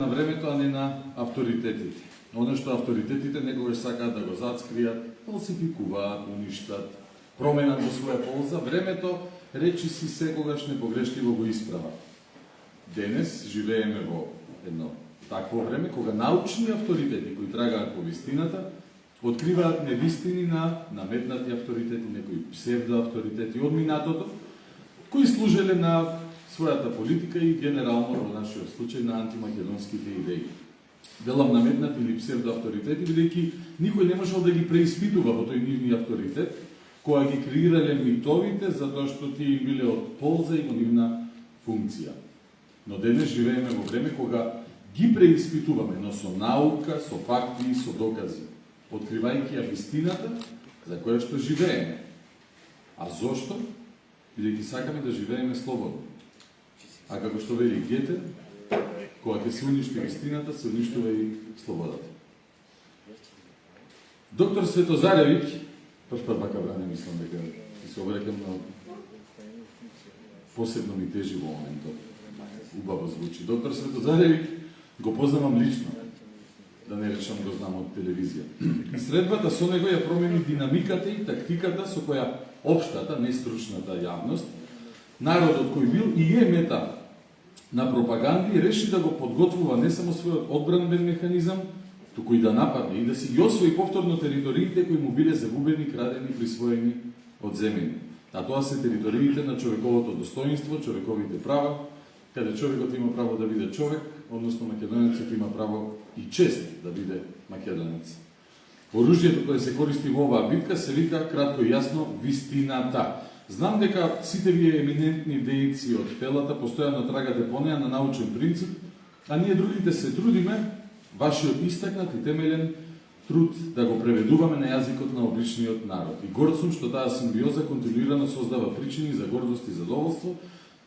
на времето, а не на авторитетите. Оно што авторитетите некогаш сакаат да го зацкријат, фалсификуваат, уништат, променат во своја полза, времето речи си секогаш непогрешливо го исправа. Денес живееме во едно такво време кога научни авторитети кои трагаат по вистината откриваат невистини на наметнати авторитети, некои псевдоавторитети од минатото, кои служеле на својата политика и генерално во нашиот случај на антимакедонските идеи. Велам наметнати или псевдоавторитети, бидејќи никој не можел да ги преиспитува во тој нивни авторитет, која ги креирале митовите, затоа што тие им биле од полза и во нивна функција. Но денес живееме во време кога ги преиспитуваме, но со наука, со факти и со докази, откривајќи ја вистината за која што живееме. А зошто? Бидејќи сакаме да живееме слободно. А како што вели Гете, кога ќе се уништи вистината, се уништува и слободата. Доктор Светозаревиќ, прв бака бране, мислам дека ќе се обрекам на посебно ми тежи во моментот. Убаво звучи. Доктор Светозаревиќ го познавам лично, да не речам го знам од телевизија. И средбата со него ја промени динамиката и тактиката со која општата, не стручната јавност, народот кој бил и е мета на пропаганди, реши да го подготвува не само својот одбранбен механизам, туку и да нападне и да си ги освои повторно териториите кои му биле загубени, крадени, присвоени, одземени. А тоа се териториите на човековото достоинство, човековите права, каде човекот има право да биде човек, односно македонецот има право и чест да биде македонец. Оружјето кое се користи во оваа битка се вика кратко и јасно вистината. Знам дека сите вие еминентни дејци од фелата постојано трагате по неа на научен принцип, а ние другите се трудиме вашиот истакнат и темелен труд да го преведуваме на јазикот на обичниот народ. И горд сум што таа симбиоза континуирано создава причини за гордост и задоволство,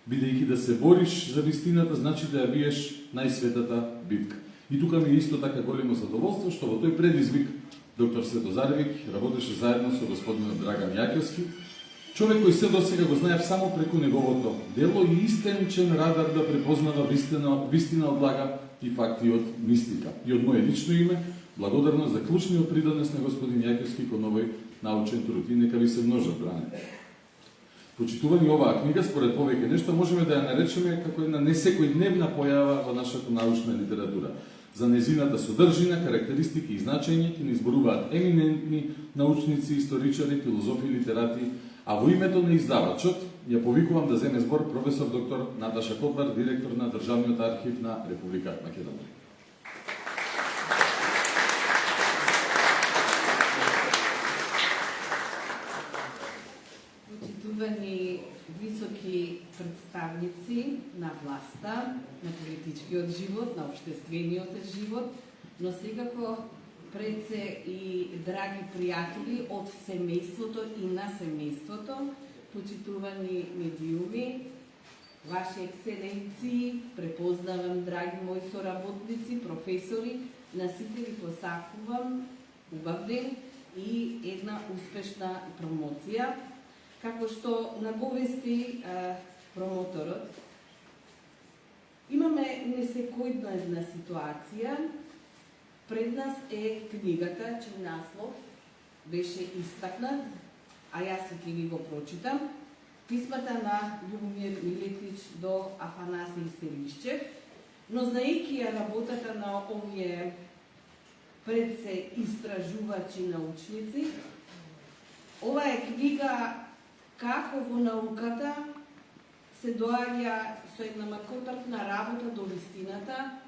бидејќи да се бориш за вистината значи да ја биеш најсветата битка. И тука ми е исто така големо задоволство што во тој предизвик доктор Светозаревиќ работеше заедно со господинот Драган Јакевски, човек кој се досега го знаев само преку неговото дело и истенчен радар да препознава вистина од лага и факти од мистика. И од моје лично име, благодарност за клучниот придонес на господин Јакевски кон овој научен труд. И нека ви се множат бране. Почитувани оваа книга, според повеќе нешто, можеме да ја наречеме како една несекојдневна појава во нашата научна литература. За незината содржина, карактеристики и значење ќе ни изборуваат еминентни научници, историчари, филозофи, литерати, а во името на издавачот ја повикувам да земе збор професор доктор Наташа Котбар, директор на Државниот архив на Република Македонија. Почитувани високи представници на власта, на политичкиот живот, на општествениот живот, но секако пред се и драги пријатели од семејството и на семејството, почитувани медиуми, ваши екселенции, препознавам драги мои соработници, професори, на сите ви посакувам убав ден и една успешна промоција. Како што наговести промоторот, имаме несекојдневна ситуација. Пред нас е книгата, чиј наслов беше истакнат, а јас ќе ви го прочитам. Писмата на Љубомир Милетич до Афанасий Селишчев, но знаејќи ја работата на овие пред се истражувачи научници, ова е книга како во науката се доаѓа со една макротарпна работа до вистината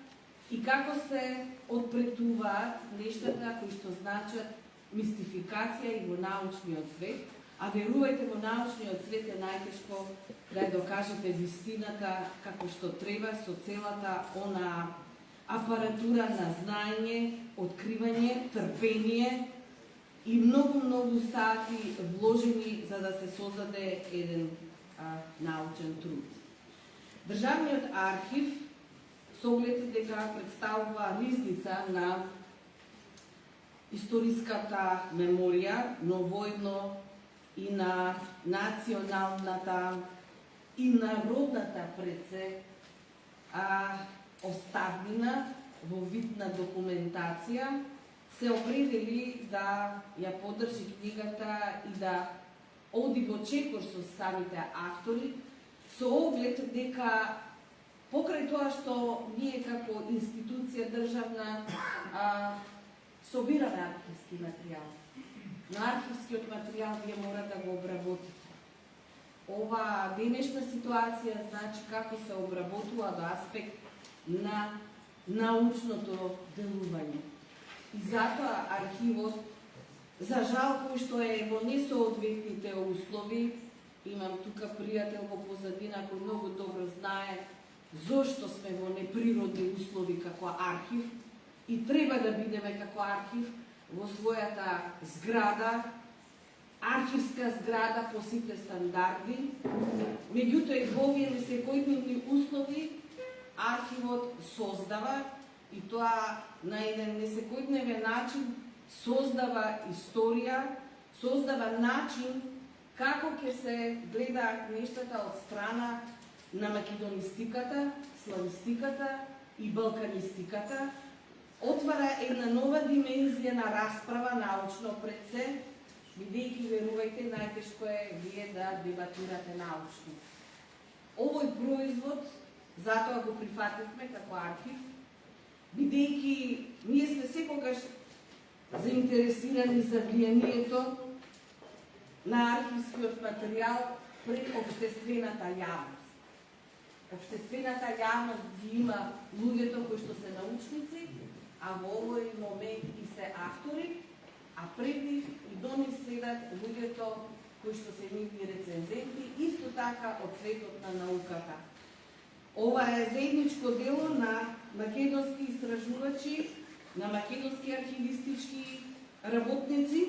и како се отпретуваат нештата кои што значат мистификација и во научниот свет, а верувајте, во научниот свет е најтешко да ја докажете вистината како што треба со целата она апаратура на знаење, откривање, трпение и многу сати вложени за да се создаде еден научен труд. Државниот архив со оглед дека представува ризница на историската меморија, но воедно и на националната и народната пред се оставнина во вид на документација, се определи да ја поддржи книгата и да оди во чекор со самите автори, со оглед дека покрај тоа што ние како институција државна собираме архивски материјал. Но архивскиот материјал вие мора да го обработите. Ова денешна ситуација значи како се обработува до аспект на научното делување. И затоа архивот, за жал кој што е во несоодветните услови, имам тука пријател во позадина кој многу добро знае зошто сме во неприродни услови како архив и треба да бидеме како архив во својата зграда, архивска зграда по сите стандарди. Меѓутоа и во овие несекојдневни услови архивот создава, и тоа на еден несекојдневен начин создава историја, создава начин како ќе се гледаат нештата од страна на македонистиката, славистиката и балканистиката, отвара една нова димензија на расправа научно пред се, бидејќи, верувајте, најтешко е вие да дебатирате научно. Овој производ, затоа го прифативме како архив, бидејќи ние сме секогаш заинтересирани за влијанието на архивскиот материјал пред општествената јавност. Општествената јавност ги има луѓето кои што се научници, а во овој момент и се автори, а пред нив и до нив седат луѓето кои што се нивни рецензенти, исто така од светот на науката. Ова е заедничко дело на македонски истражувачи, на македонски архивистички работници,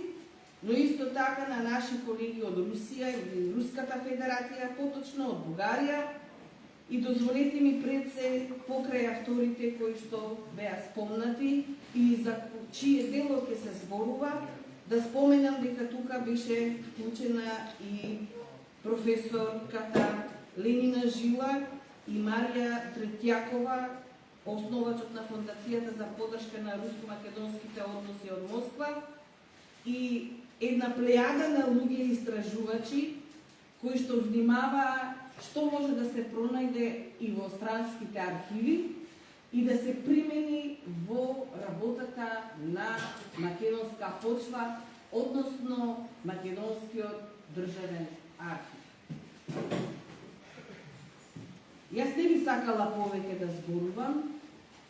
но исто така на наши колеги од Русија или Руската федерација, поточно од Бугарија, и дозволете ми пред се покрај авторите кои што беа спомнати и за чие дело ќе се зборува, да споменам дека тука беше вклучена и професорката Ленина Жила и Марија Третјакова, основачот на Фондацијата за поддршка на руско-македонските односи од Москва, и една плејада на луѓе истражувачи кои што внимава што може да се пронајде и во странските архиви и да се примени во работата на македонска почва, односно македонскиот државен архив. Јас не би сакала повеќе да зборувам.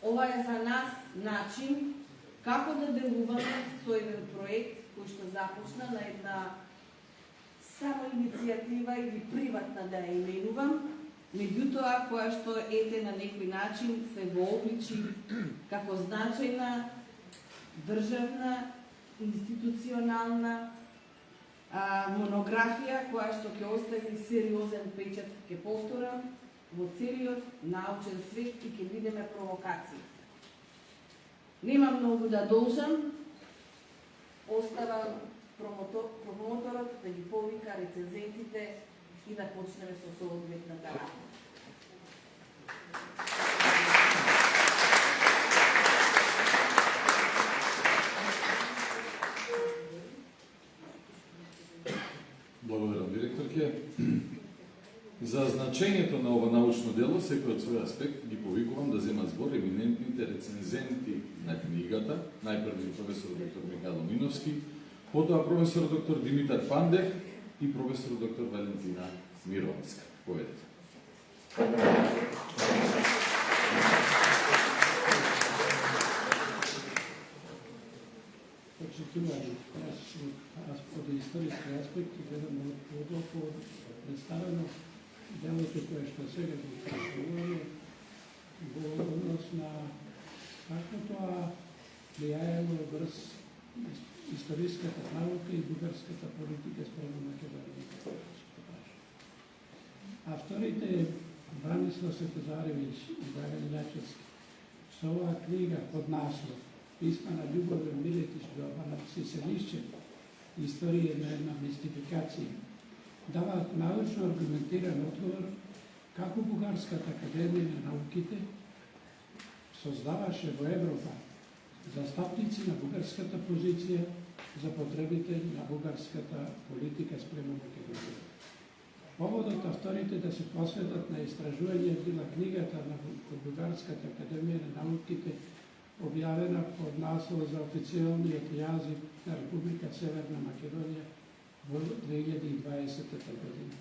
Ова е за нас начин како да делуваме со еден проект кој што започна на една само иницијатива или приватна да ја именувам, меѓутоа која што ете на некој начин се вообличи како значајна државна институционална монографија која што ќе остави сериозен печат, ќе повторам, во целиот научен свет и ќе видиме провокација. Нема многу да должам, оставам промоторот да ги повика рецензентите и да почнеме со соодветната работа. Благодарам, директорке. За значењето на ова научно дело, секој од свој аспект ги повикувам да земат збор еминентните рецензенти на книгата, најпрви професор доктор Михајло Миновски, потоа професор доктор Димитар Пандев и професор доктор Валентина Мировска. Поведете. Почитувани, јас од историски аспект гледам одлоко представено делото кое што сега го кажуваме во однос на како тоа влијаело врз историската наука и бугарската политика спрема Македонија. Авторите Бранислав Светозаревиќ и Драган Јачевски со оваа книга под наслов Писма на Љубове Милетич до Апанасий Селишчев, Историја на една мистификација, даваат научно аргументиран одговор како Бугарската академија на науките создаваше во Европа застапници на бугарската позиција за потребите на бугарската политика спрема Македонија. Поводот авторите да се посветат на истражување била книгата на Бугарската академија на науките, објавена под наслов за официјалниот јазик на Република Северна Македонија во 2020 година.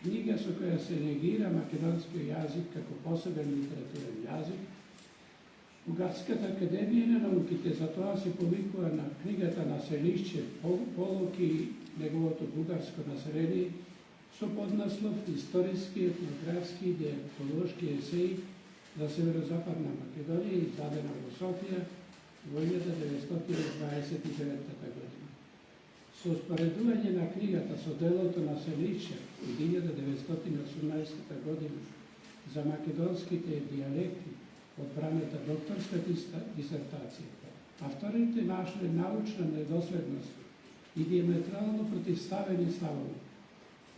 Книга со која се негира македонскиот јазик како посебен литературен јазик. Бугарската академија на науките затоа се повикува на книгата на Селишче Полоки и неговото бугарско население со поднаслов Историски, етнографски и диалектолошки есеи за Северозападна Македонија, издадена во Софија во 1929 година. Со споредување на книгата со делото на Селишче од 1918 година за македонските диалекти, одбраната докторска дисертација, авторите нашле научна недоследност и диаметрално противставени ставови.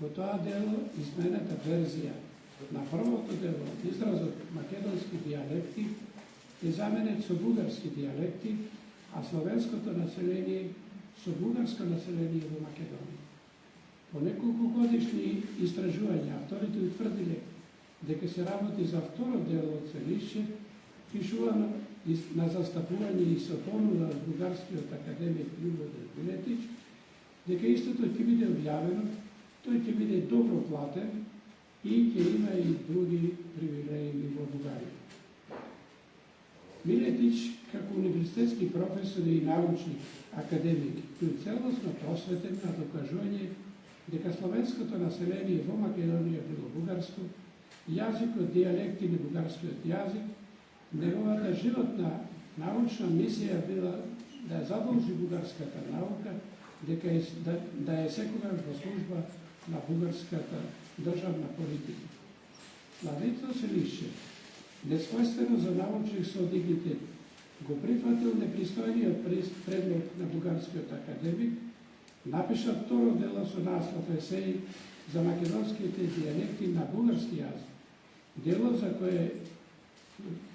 Во тоа дело измената верзија на првото дело изразот македонски диалекти е заменет со бугарски диалекти, а словенското население со бугарско население во Македонија. По неколку годишни истражувања авторите утврдиле дека се работи за второ дело од Селишче, пишувано на застапување и со понуда од бугарскиот академик Љубодар Билетич, дека истото ќе биде објавено, тој ќе биде добро платен и ќе има и други привилегии во Бугарија. Милетич, како универзитетски професор и научник, академик, бил целосно посветен на докажување дека словенското население во Македонија било бугарско, јазикот, диалекти на бугарскиот јазик, неговата животна научна мисија била да ја задолжи бугарската наука да е секогаш во служба на бугарската државна политика. Славито Селишче, несвојствено за научник со дигнитет, го прифатил непристојниот предлог на бугарскиот академик, напиша второ дело со наслов есеи за македонските диалекти на бугарски јазик, дело за кое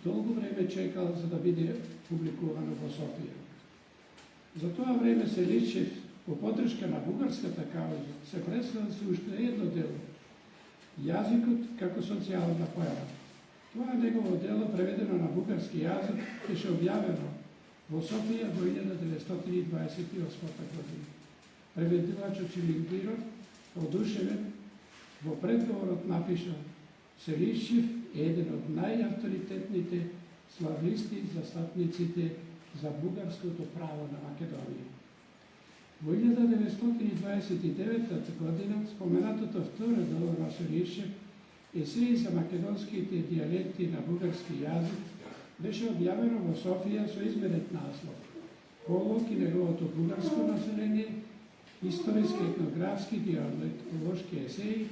долго време чекал за да биде публикувано во Софија. За тоа време Селишче, по поддршка на бугарската кауза, се преслал се уште едно дело, јазикот како социјална појава. Тоа негово дело, преведено на бугарски јазик, беше објавено во Софија во 1928 година. Преведувачот Чилингиров, одушевен, во предговорот напиша: Селишчев е еден од најавторитетните слависти застапниците за бугарското право на Македонија. Во 1929 година споменатото второ дело на Селишчев, есеи за македонските диалекти на бугарски јазик, беше објавено во Софија со изменет наслов Полок и неговото бугарско население, историски, етнографски, диалектолошки есеи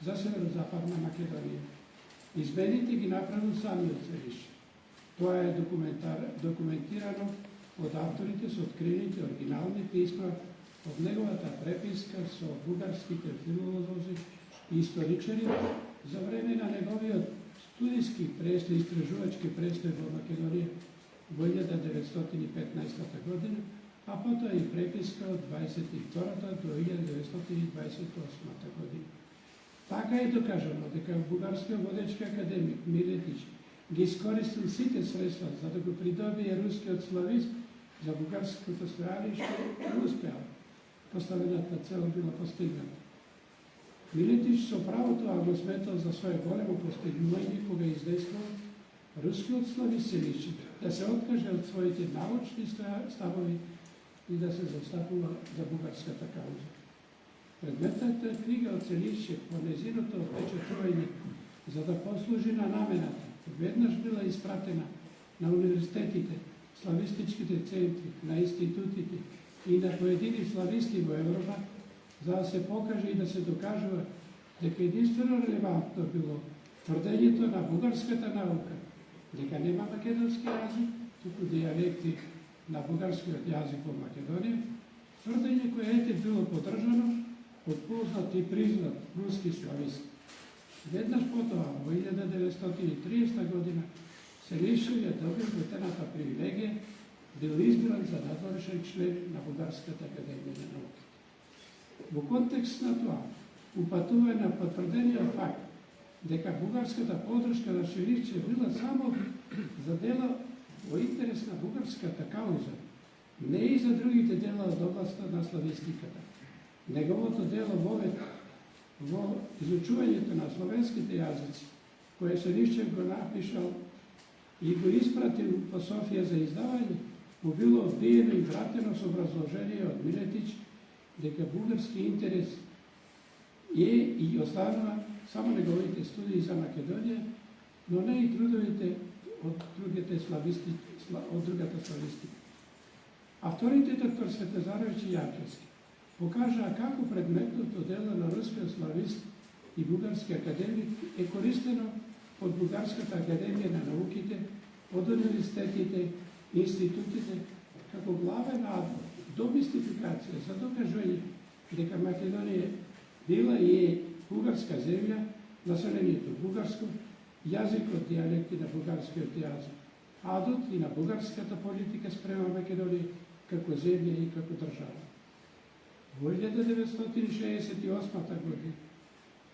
за Северозападна Македонија. Измените ги направил самиот Селишчев. Тоа е документирано од авторите со откриените оригинални писма, од неговата преписка со бугарските филолози и историчари за време на неговиот студиски престој, истражувачки престој во Македонија во 1915 година, а потоа и преписка од 22 до 1928 година. Така е докажано дека бугарскиот водечки академик Милетич ги искористил сите средства за да го придобие рускиот славизм за бугарското стојалиште и успеал. Поставената цел била постигната. Милетич со право тоа го сметал за свое големо постигнување кога издействал рускиот славист Селишчев да се откаже од своите научни ставови и да се застапува за бугарската кауза. Предметната книга од Селишчев во незиното отпечатување за да послужи на намената, веднаш била испратена на универзитетите, славистичките центри, на институтите и на поедини слависти во Европа, за да се покаже и да се докажува дека единствено релевантно било тврдењето на бугарската наука, дека нема македонски јазик, туку диалекти на бугарскиот јазик во Македонија, тврдење кое ете било поддржано од познат и признат руски славист. Веднаш потоа, во 1930 година, Селишев ја добил вотената привилегија бил избран за надворешен член на Бугарската академија на науките. Во контекст на тоа, упатува на потврдениот факт дека бугарската подршка на Шиличев била само за дела во интерес на бугарската кауза, не и за другите дела од областта на славистиката. Неговото дело во изучувањето на словенските јазици, кое Шиличев го напишал и го испратил во Софија за издавање, му било одбиено и вратено со образложение од Милетич дека бугарски интерес е и останува само неговите студии за Македонија, но не и трудовите од другата славистика. Авторите доктор Светозаровиќ и Јанчевски покажаа како предметното дело на рускиот славист и бугарски академик е користено од Бугарската академија на науките, од универзитетите, институтите, како главен надвор до мистификација за докажување дека Македонија била и е бугарска земја, населението бугарско, јазикот, дијалекти на бугарскиот јазик, адот и на бугарската политика спрема Македонија како земја и како држава. Во 1968 година,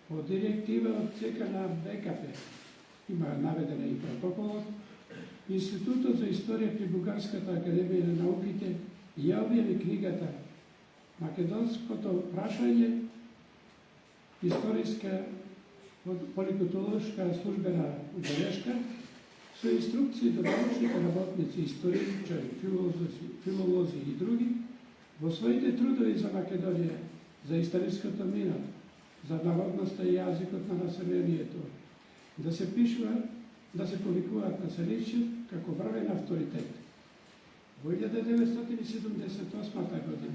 по директива од ЦК на БКП, има наведена и протоколот, Институтот за историја при Бугарската академија на науките ја објави книгата Македонското прашање, историска поликутолошка службена белешка со инструкции до научните работници, историчари, филолози и други во своите трудови за Македонија, за историското минало, за народноста и јазикот на населението, да се повикуваат на Селичев како врвен авторитет. Во 1978 година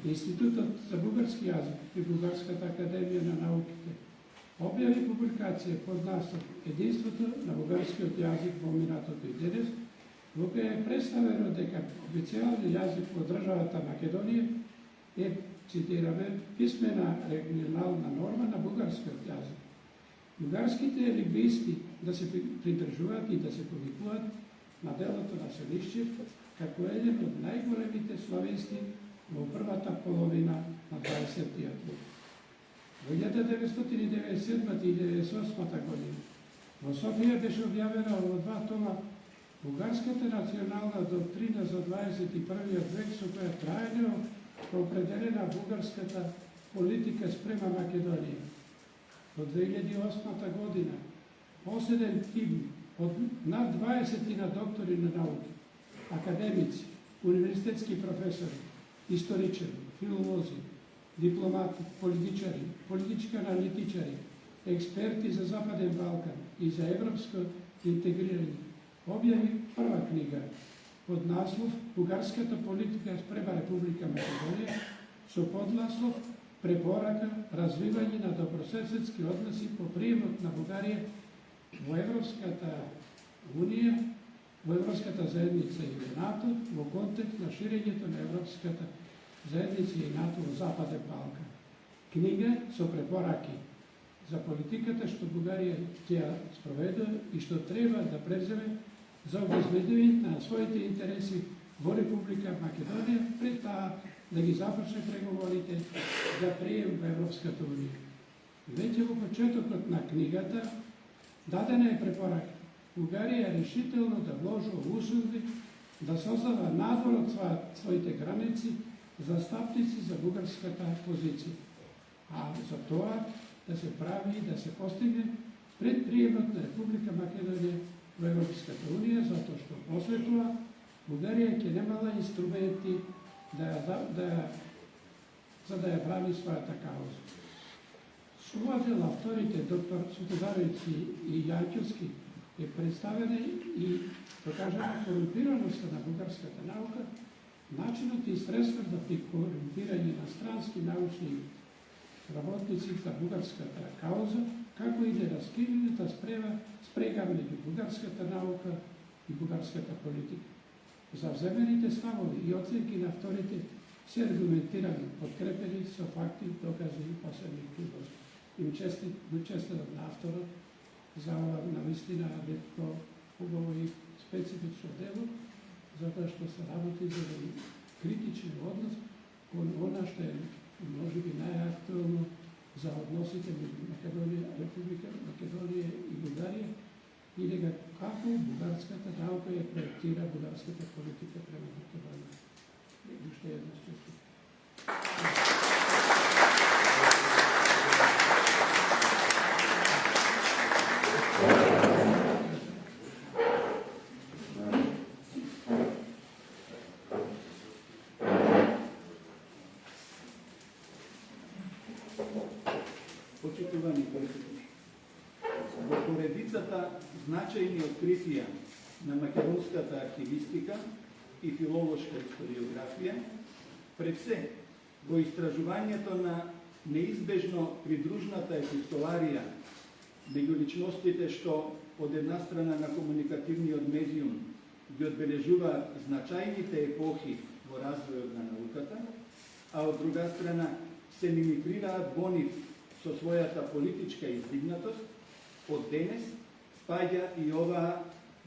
Институтот за бугарски јазик при Бугарската академија на науките објави публикација под наслов Единството на бугарскиот јазик во минатото и денес, во која е представено дека официјалниот јазик во државата Македонија е, цитираме, писмена регионална норма на бугарскиот јазик. Бугарските лингвисти да се придржуваат и да се повикуваат на делото на Селишчев како еден од најголемите слависти во првата половина на 20-тиот век. Во 1997 и 1998 година во Софија беше објавена во 2 тома Бугарската национална доктрина за 21 век, со која трајно определена бугарската политика спрема Македонија. Во 2008 година поседен тим од над 20 на доктори на науки, академици, универзитетски професори, историчари, филолози, дипломати, политичари, политички аналитичари, експерти за Западен Балкан и за европско интегрирање, објави прва книга под наслов Бугарската политика спрема Република Македонија со поднаслов Препорака развивање на добрососедски односи по приемот на Бугарија во Европската Унија, во Европската заедница и во НАТО, во контекст на ширењето на Европската заедница и НАТО во Западен Балкан. Книга со препораки за политиката што Бугарија ќе спроведува и што треба да преземе за обезбедување на своите интереси во Република Македонија, пред таа да ги започне преговорите за прием во Европската Унија. Веќе во почетокот на книгата дадена е препорака Бугарија решително да вложува усилби да создава надвор од своите граници застапници за бугарската позиција, а за тоа да се прави и да се постигне пред приемот на Република Македонија во Европската Унија, затоа што после тоа Бугарија ќе немала инструменти за да ја брани својата кауза. Со ова дел авторите доктор Светозаровиќ и Јанчевски е представена и покажана корумпираноста на бугарската наука, начинот и средства за корумпирање на странски научни работници за бугарската кауза, како и нераскинута спрега меѓу бугарската наука и бугарската политика. Завземените ставови и оценки на авторите се аргументирани, подкрепени со факти, докази и посебни активности. Им честитам на авторот за ова навистина ретко хубаво и специфично дело, затоа што се работи за еден критичен однос кон она што е можеби најактуелно за односите меѓу Македонија, Република Македонија и Бугарија, и дека како бугарската наука ја проектира бугарската политика према Македонија. Уште еднаш честитам. Почитувани колеги, во поредицата значајни откритија на македонската архивистика и филолошка историографија, пред се во истражувањето на неизбежно придружната епистоларија меѓу личностите што од една страна на комуникативниот медиум ги одбележуваат значајните епохи во развојот на науката, а од друга страна се мимикрираат во нив со својата политичка издигнатост, од денес спаѓа и оваа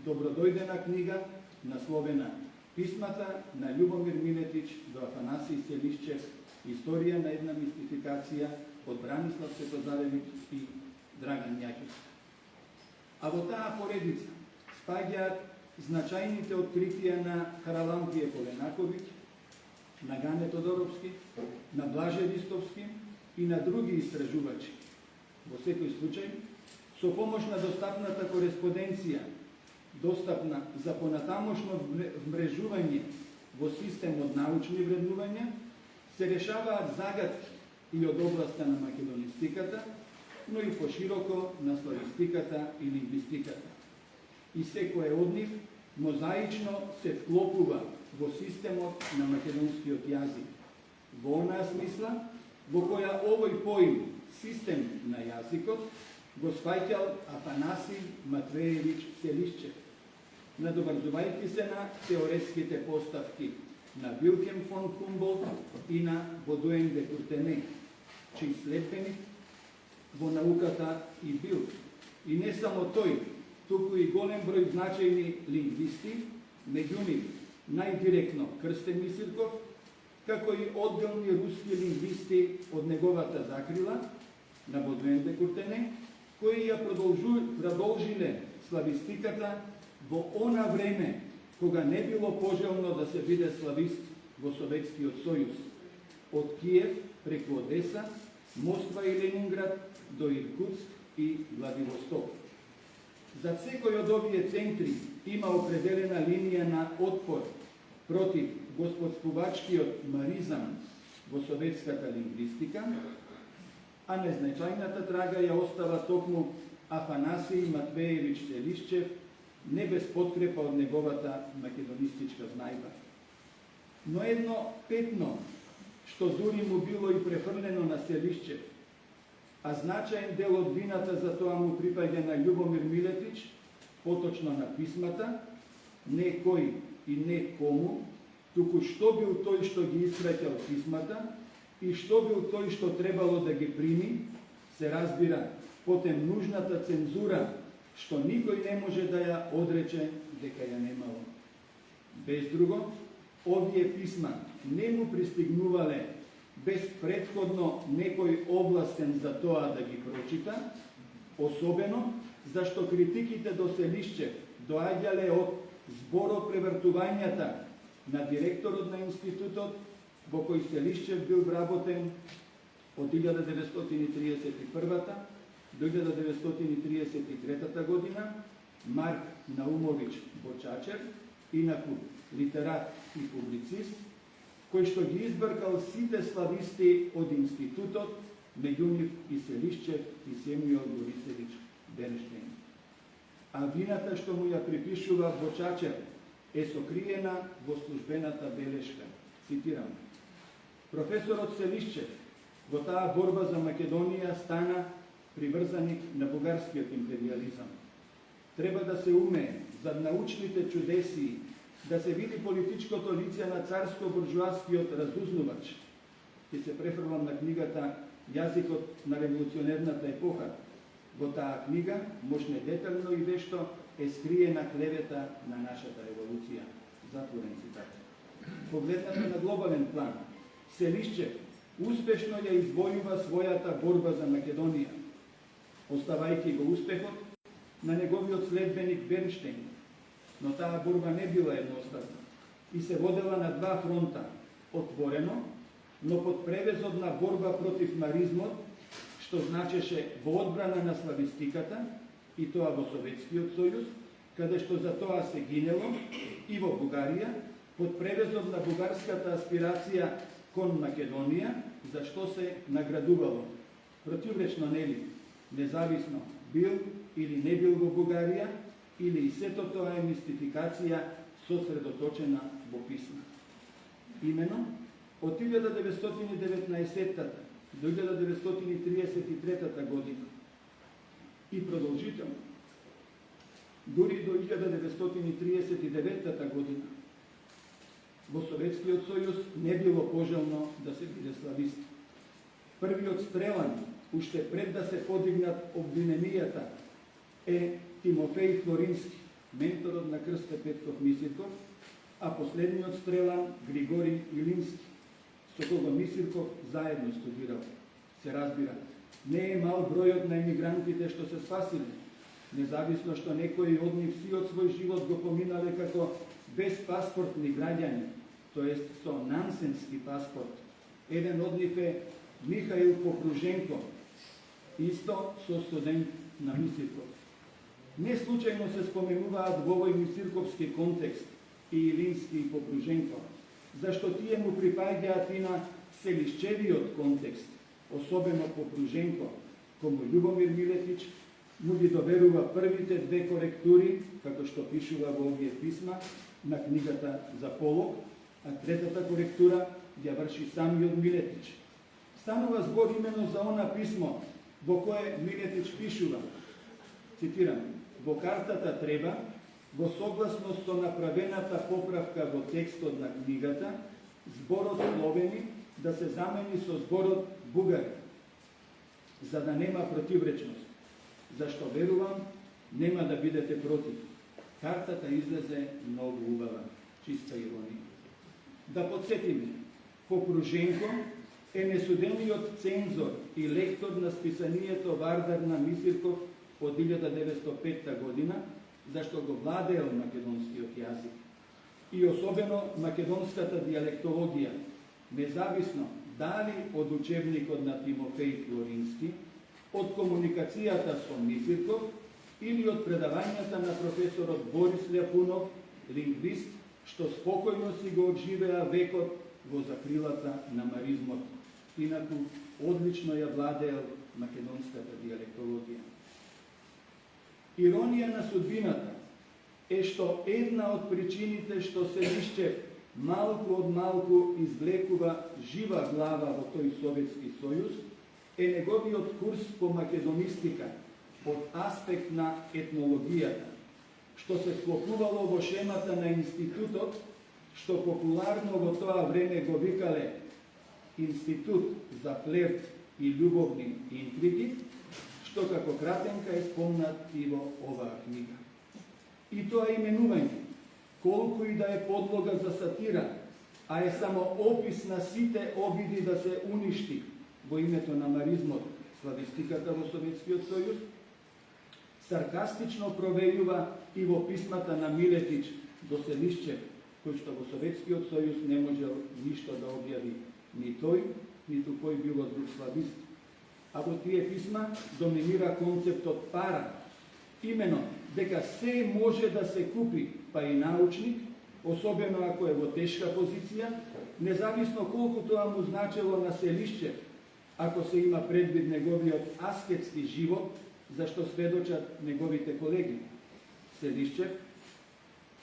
добродојдена книга насловена Писмата на Љубомир Милетич до Афанасий Селишчев, историја на една мистификација од Бранислав Светозаревич и Драган Јаќевски. А во таа поредица спаѓаат значајните откритија на Харалампие Поленаковиќ, на Гане Тодоровски, на Блаже Ристовски и на други истражувачи. Во секој случај, со помош на достапната кореспонденција, достапна за понатамошно вмрежување во системот научни вреднувања, се решаваат загадки и од областа на македонистиката, но и пошироко на славистиката и лингвистиката. И секој од нив мозаично се вклопува во системот на македонскиот јазик. Во онаа смисла, во која овој поим, систем на јазикот, го сваќал Афанасий Матвеевич Селишчев, надоврзувајќи се на теоретските поставки на Вилхем фон Хумболт и на Бодуен де Куртене, чиј следбеник во науката и бил. И не само тој, туку и голем број значајни лингвисти, меѓу нив најдиректно Крстен Мисирков, како и одделни руски лингвисти од неговата закрила, на Бодуен де Куртене, кои ја продолжиле славистиката во она време, кога не било пожелно да се биде славист во Советскиот сојуз, од Киев преку Одеса, Москва и Ленинград до Иркутск и Владивосток. За секој од овие центри има определена линија на отпор против господствувачкиот маризам во советската лингвистика, а незначајната трага ја остава токму Афанасий Матвеевич Селишчев, не без подкрепа од неговата македонистичка знајба. Но едно петно, што дури му било и префрлено на Селишчев, а значаен дел од вината за тоа му припаѓа на Љубомир Милетич, поточно на писмата, не кој и не кому, туку што бил тој што ги испраќал писмата и што бил тој што требало да ги прими, се разбира потем нужната цензура, што никој не може да ја одрече дека ја немало. Без друго, овие писма не му пристигнувале без претходно некој овластен за тоа да ги прочита, особено зашто критиките до Селишчев доаѓале од зборопревртувањата на директорот на институтот, во кој Селишчев бил вработен од 1931 до 1933 година, Марк Наумович Бочачер, инаку литерат и публицист, кој што ги избркал сите слависти од институтот, меѓу нив и Селишчев и Семјор Борисевич Бернштейн. А вината што му ја припишува Бочачер е сокриена во службената белешка. Цитирам: професорот Селишчев во таа борба за Македонија стана приврзаник на бугарскиот империализам. Треба да се умее зад научните чудеси да се види политичкото лице на царско-буржуаскиот разузнувач. Ќе се префрлам на книгата Јазикот на револуционерната епоха. Во таа книга можне детално и вешто е скриена клевета на нашата револуција. Затворен цитат. Погледнато на глобален план, Селишчев успешно ја извојува својата борба за Македонија, оставајќи го успехот на неговиот следбеник Бернштейн, но таа борба не била едноставна и се водела на два фронта, отворено, но под превезот на борба против маризмот, што значеше во одбрана на славистиката, и тоа во Советскиот сојуз, каде што за тоа се гинело, и во Бугарија, под превезот на бугарската аспирација кон Македонија, за што се наградувало. Противречно нели, независно бил или не бил во Бугарија, или и сето тоа е мистификација сосредоточена во писма. Имено, од 1919 до 1933 година и продолжително, дури до 1939 година, во Советскиот сојуз не било пожелно да се биде славист. Првиот стрелан, уште пред да се подигнат обвиненијата, е Тимофеј Флорински, менторот на Крсте Петков Мисирков, а последниот стрелан Григори Илински, со кого Мисирков заедно студирал. Се разбира, не е мал бројот на емигрантите што се спасиле, независно што некои од нив сиот свој живот го поминале како безпаспортни граѓани, тоест со нансенски паспорт. Еден од нив е Михаил Попруженко, исто со студент на Мисирков. Не случајно се споменуваат во овој мисирковски контекст и Илински и Попруженко, зашто тие му припаѓаат и на Селишчевиот контекст, особено Попруженко, кому Љубомир Милетич му ги доверува првите две коректури, како што пишува во овие писма, на книгата за полог, а третата коректура ја врши самиот Милетич. Станува збор именно за она писмо во кое Милетич пишува, цитирам, во картата треба, во согласност со направената поправка во текстот на книгата, зборот Словени да се замени со зборот Бугари, за да нема противречност. Зашто верувам, нема да бидете против. Картата излезе многу убава, чиста иронија. Да подсетиме, Попруженко е несудениот цензор и лектор на списанието Вардар на Мисирков од 1905 година, зашто го владеел македонскиот јазик и особено македонската диалектологија, независно дали од учебникот на Тимофеј Флорински, од комуникацијата со Мисирков или од предавањата на професорот Борис Љапунов, лингвист, што спокојно си го одживеа векот во закрилата на маризмот. Инаку, одлично ја владеел македонската диалектологија. Иронија на судбината е што една од причините што Селишчев малку од малку извлекува жива глава во тој Советски сојуз е неговиот курс по македонистика од аспект на етнологијата, што се склопувало во шемата на институтот, што популарно во тоа време го викале Институт за флерт и љубовни интриги, што како кратенка е спомнат и во оваа книга. И тоа именување, колку и да е подлога за сатира, а е само опис на сите обиди да се уништи во името на маризмот славистиката во Советскиот сојуз, саркастично провејува и во писмата на Милетич до Селишчев, кој што во Советскиот сојуз не можел ништо да објави ни тој, ниту кој било друг славист. А во тие писма доминира концептот пара, имено дека се може да се купи, па и научник, особено ако е во тешка позиција, независно колку тоа му значело на Селишчев, ако се има предвид неговиот аскетски живот, зашто сведочат неговите колеги. Селишчев,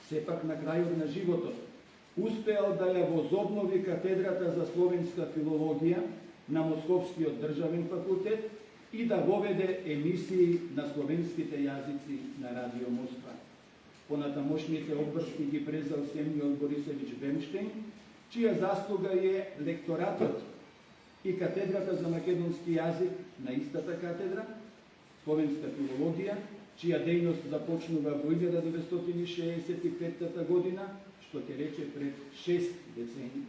сепак на крајот на животот, успеал да ја возобнови катедрата за словенска филологија на Московскиот државен факултет и да воведе емисии на словенските јазици на Радио Москва. Понатамошните обврски ги презал Семјон Борисевич Бернштейн, чија заслуга е лекторатот и катедрата за македонски јазик на истата катедра, словенска филологија, чија дејност започнува во 1965 година, што ќе рече пред 6 децении.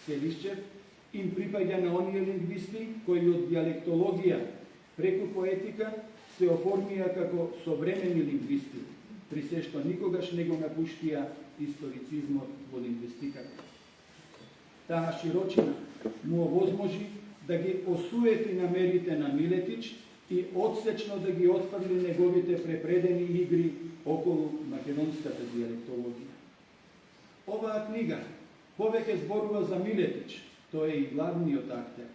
Селишчев им припаѓа на оние лингвисти кои од диалектологија преку поетика се оформија како современи лингвисти, при се што никогаш не го напуштија историцизмот во лингвистиката. Таа широчина му овозможи да ги осуети намерите на Милетич и одсечно да ги отфрли неговите препредени игри околу македонската диалектологија. Оваа книга повеќе зборува за Милетич, тој е и главниот актер,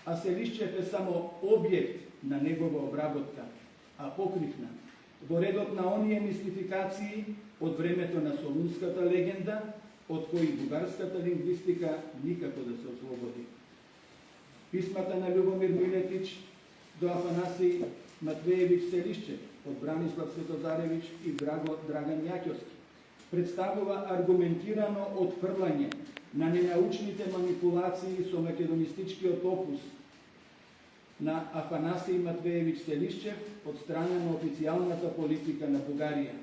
а Селишчев е само објект на негова обработка, а покривна во редот на оние мистификации од времето на солунската легенда, од кои бугарската лингвистика никако да се ослободи. Писмата на Љубомир Милетич до Афанасий Матвеевич Селишчев, од Бранислав Светозаревич и Драган Јаќовски, представува аргументирано отфрлање на ненаучните манипулации со македонистичкиот опус на Афанасий Матвеевич Селишчев од страна на официјалната политика на Бугарија,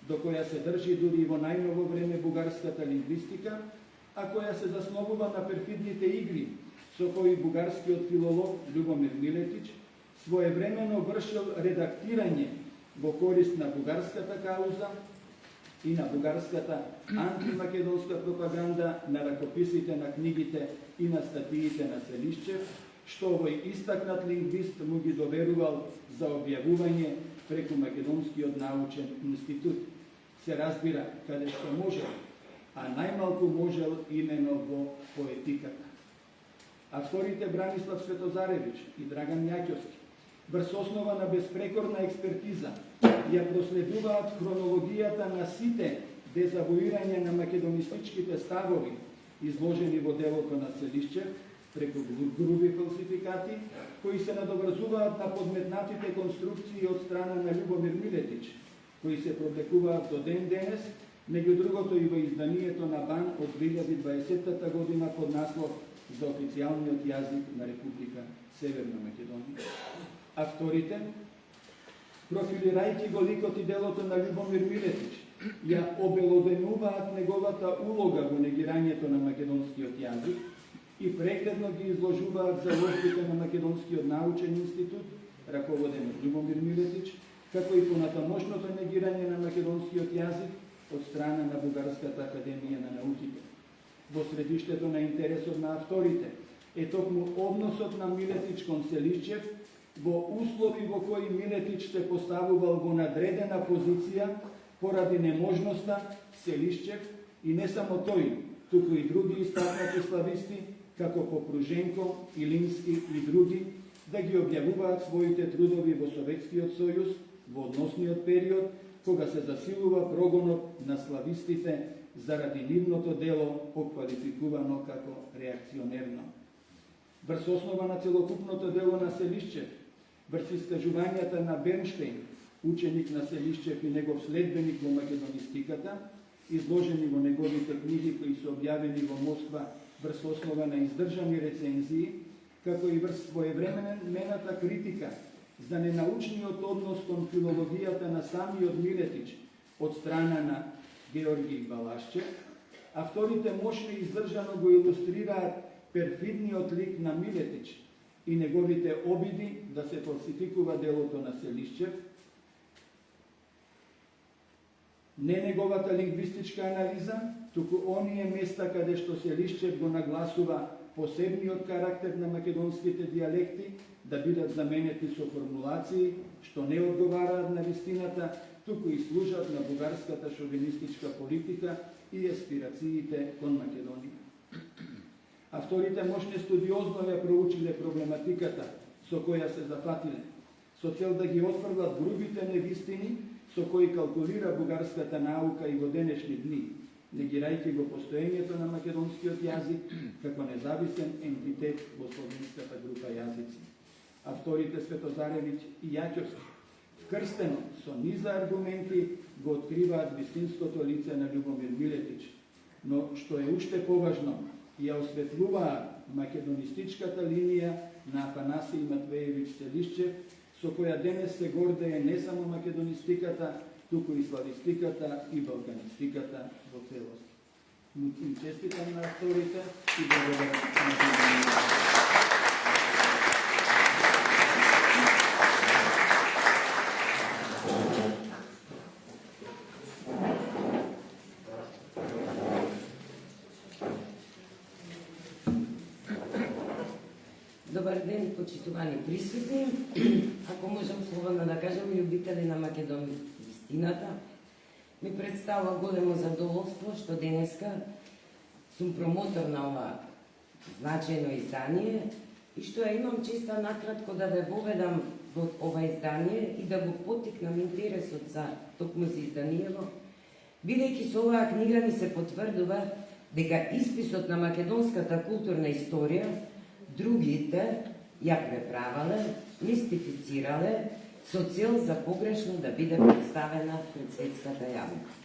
до која се држи дури во најново време бугарската лингвистика, а која се засновува на перфидните игри со кои бугарскиот филолог Љубомир Милетич своевремено вршил редактирање во корист на бугарската кауза и на бугарската антимакедонска пропаганда на ракописите на книгите и на статиите на Селишчев, што овој истакнат лингвист му ги доверувал за објавување преку Македонскиот научен институт. Се разбира каде што можел, а најмалку можел имено во поетиката. Авторите Бранислав Светозаревич и Драган Јаќовски, врз основа на безпрекорна експертиза, ја проследуваат хронологијата на сите дезавуирања на македонистичките ставови, изложени во делото на Селишчев, преку груби фалсификати, кои се надоврзуваат на подметнатите конструкции од страна на Љубомир Милетич, кои се продекуваат до ден денес, меѓу другото и во изданието на БАН од 2020 година под наслов за официјалниот јазик на Република Северна Македонија. Авторите, профилирајќи го ликот и делото на Љубомир Милетич, ја обелоденуваат неговата улога во негирањето на македонскиот јазик и прегледно ги изложуваат заложбите на Македонскиот научен институт, раководен од Љубомир Милетич, како и понатамошното негирање на македонскиот јазик од страна на Бугарската академија на науките. Во средиштето на интересот на авторите е токму односот на Милетич кон Селишчев во услови во кои Милетич се поставувал во надредена позиција поради неможноста Селишчев и не само тој, туку и други истакнати слависти, како Попруженко, Илински и други, да ги објавуваат своите трудови во Советскиот сојуз во односниот период, кога се засилува прогонот на славистите заради нивното дело поквалификувано како реакционерно. Врз основа на целокупното дело на Селишчев, врз искажувањата на Бернштейн, ученик на Селишчев и негов следбеник во македонистиката, изложени во неговите книги кои се објавени во Москва врз основа на издржани рецензии, како и врз своевремената критика за ненаучниот однос кон филологијата на самиот Милетич од страна на Георги Балашчев, авторите мощно издржано го илустрираат перфидниот лик на Милетич и неговите обиди да се фалсификува делото на Селишчев, не неговата лингвистичка анализа, туку оние места каде што Селишчев го нагласува посебниот карактер на македонските диалекти да бидат заменети со формулации што не одговараат на вистината, туку и служат на бугарската шовинистичка политика и аспирациите кон Македонија. Авторите мощно студиозно ја проучиле проблематиката со која се зафатиле, со цел да ги отфрлат грубите невистини со кои калкулира бугарската наука и во денешни дни, негирајќи го постоењето на македонскиот јазик како независен ентитет во словенската група јазици. Авторите Светозаревич и Јаќовски, вкрстено со низа аргументи, го откриваат вистинското лице на Љубомир Милетич, но што е уште поважно, ја осветлуваат македонистичката линија на Афанасий Матвеевич Селишчев со која денес се гордее не само македонистиката, туку и славистиката и балканистиката во целост. Им честитам на авторите и благодарам на вниманието. Добар ден, почитувани присутни. Ако можам слободно да кажам, љубители на македонистината, ми представува големо задоволство што денеска сум промотор на ова значајно издание и што ја имам честа накратко да ве воведам во ова издание и да го поттикнам интересот за токму за изданиево, бидејќи со оваа книга ми се потврдува дека исписот на македонската културна историја другите ја преправале, мистифицирале, со цел за погрешно да биде представена пред светската јавност.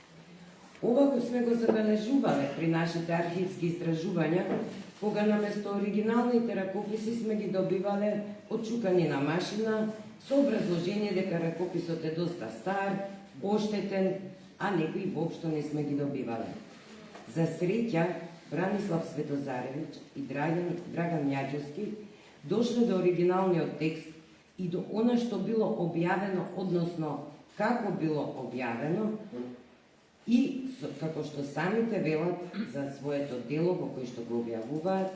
Ова го сме го забележувале при нашите архивски истражувања, кога наместо оригиналните ракописи сме ги добивале отчукани на машина, со образложение дека ракописот е доста стар, оштетен, а некои воопшто не сме ги добивале. За среќа, Бранислав Светозаревич и Драган Јаќовски дошле до оригиналниот текст и до она што било објавено, односно како било објавено, и како што самите велат за своето дело во кој што го објавуваат,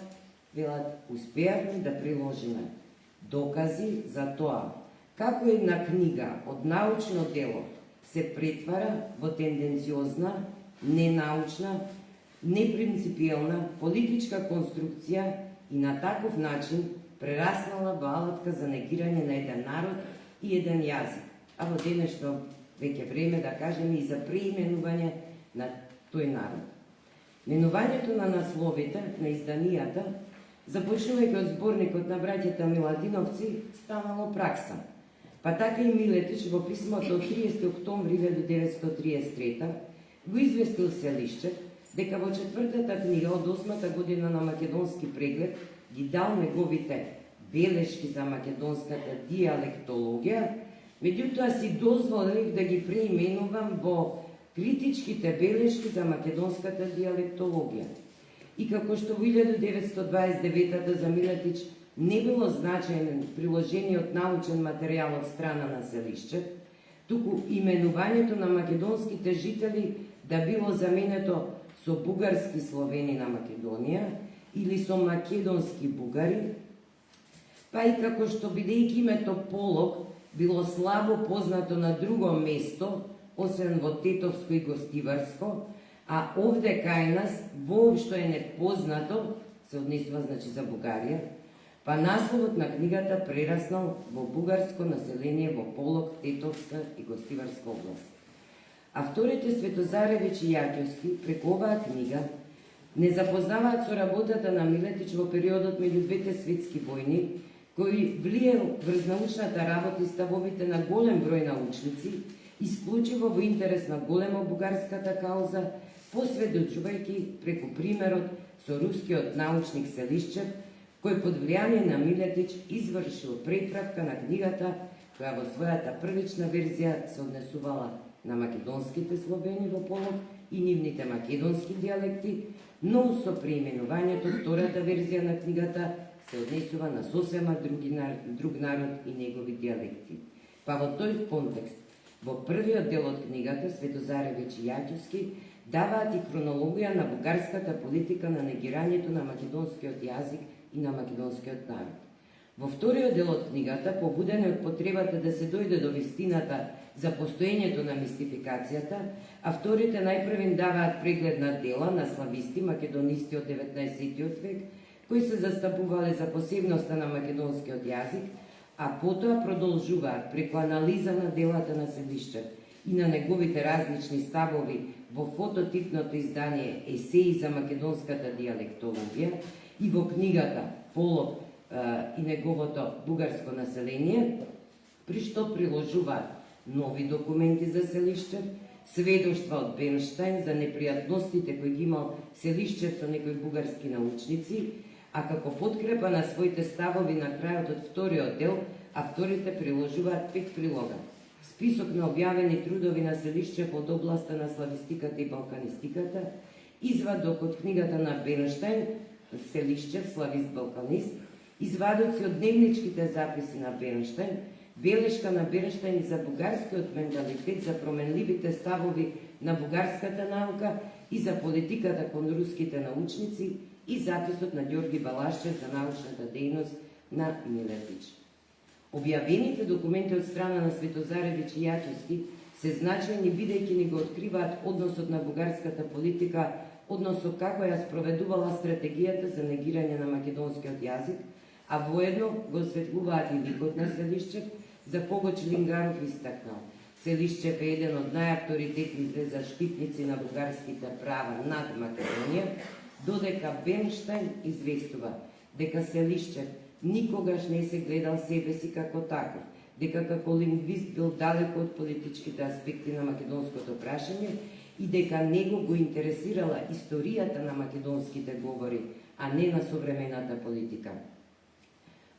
велат успеавме да приложиме докази за тоа како една книга од научно дело се претвара во тенденциозна, ненаучна, непринципиелна политичка конструкција и на таков начин прераснала во алатка за негирање на еден народ и еден јазик, а во денешно веќе време да кажеме и за преименување на тој народ. Менувањето на насловите на изданијата, започнувајќи од зборникот на браќата Миладиновци, станало пракса. Па така и Милетич во писмото од 30 октомври 1933 го известил Селишчев дека во четвртата книга од 8-та година на македонски преглед ги дал неговите белешки за македонската диалектологија, меѓутоа си дозволив да ги преименувам во критичките белешки за македонската диалектологија. И како што во 1929 за Милетич не било значајно приложениот научен материјал од страна на Селишчев, туку именувањето на македонските жители да било заменето со бугарски словени на Македонија или со македонски бугари, па и како што бидејќи името Полог било слабо познато на друго место, освен во Тетовско и Гостиварско, а овде кај нас воопшто е непознато, се однесува значи за Бугарија, па насловот на книгата прераснал во бугарско население во Полог, Тетовска и Гостиварска област. Авторите Светозаревич и Јаќовски преку оваа книга не запознаваат со работата на Милетич во периодот меѓу двете светски војни, кој влиел врз научната работа и ставовите на голем број научници, исклучиво во интерес на големо бугарската кауза, посведочувајќи преку примерот со рускиот научник Селишчев, кој под влијание на Милетич извршил преправка на книгата, која во својата првична верзија се однесувала на македонските словени во Полог и нивните македонски диалекти, но со преименувањето втората верзија на книгата се однесува на сосема друг народ и негови диалекти. Па во тој контекст, во првиот дел од книгата Светозаревич и Јаќовски даваат и хронологија на бугарската политика на негирањето на македонскиот јазик и на македонскиот народ. Во вториот дел од книгата, побудени од потребата да се дојде до вистината за постоењето на мистификацијата, авторите најпрв им даваат преглед на дела на слависти, македонисти од 19 век, кои се застапувале за посебноста на македонскиот јазик, а потоа продолжуваат преку анализа на делата на Селишчев и на неговите различни ставови во фототипното издание Есеи за македонската диалектологија и во книгата Полог и неговото бугарско население, при што приложуваат нови документи за Селишчев, сведоштва од Бенштајн за непријатностите кои ги имал Селишчев со некои бугарски научници, а како подкрепа на своите ставови на крајот од вториот дел авторите приложуваат 5 прилога. Список на објавени трудови на Селишчев од областа на славистиката и балканистиката, извадок од книгата на Бернштайн, Селишчев, славист-балканист, извадоци од дневничките записи на Бернштайн, белешка на Бернштайн за бугарскиот менталитет, за променливите ставови на бугарската наука и за политиката кон руските научници и записот на Ѓорги Балашев за научната дејност на Милетич. Објавените документи од страна на Светозаревич и Јачевски се значајни бидејќи ни го откриваат односот на бугарската политика, односно како ја спроведувала стратегијата за негирање на македонскиот јазик, а воедно го осветлуваат и ликот на Селишчев, за кого Чилингаров истакнал. Селишчев е еден од најавторитетните заштитници на бугарските права над Македонија, додека Бернштайн известува дека Селишчев никогаш не се гледал себе си како таков, дека како лингвист бил далеко од политичките аспекти на македонското прашање и дека него го интересирала историјата на македонските говори, а не на современата политика.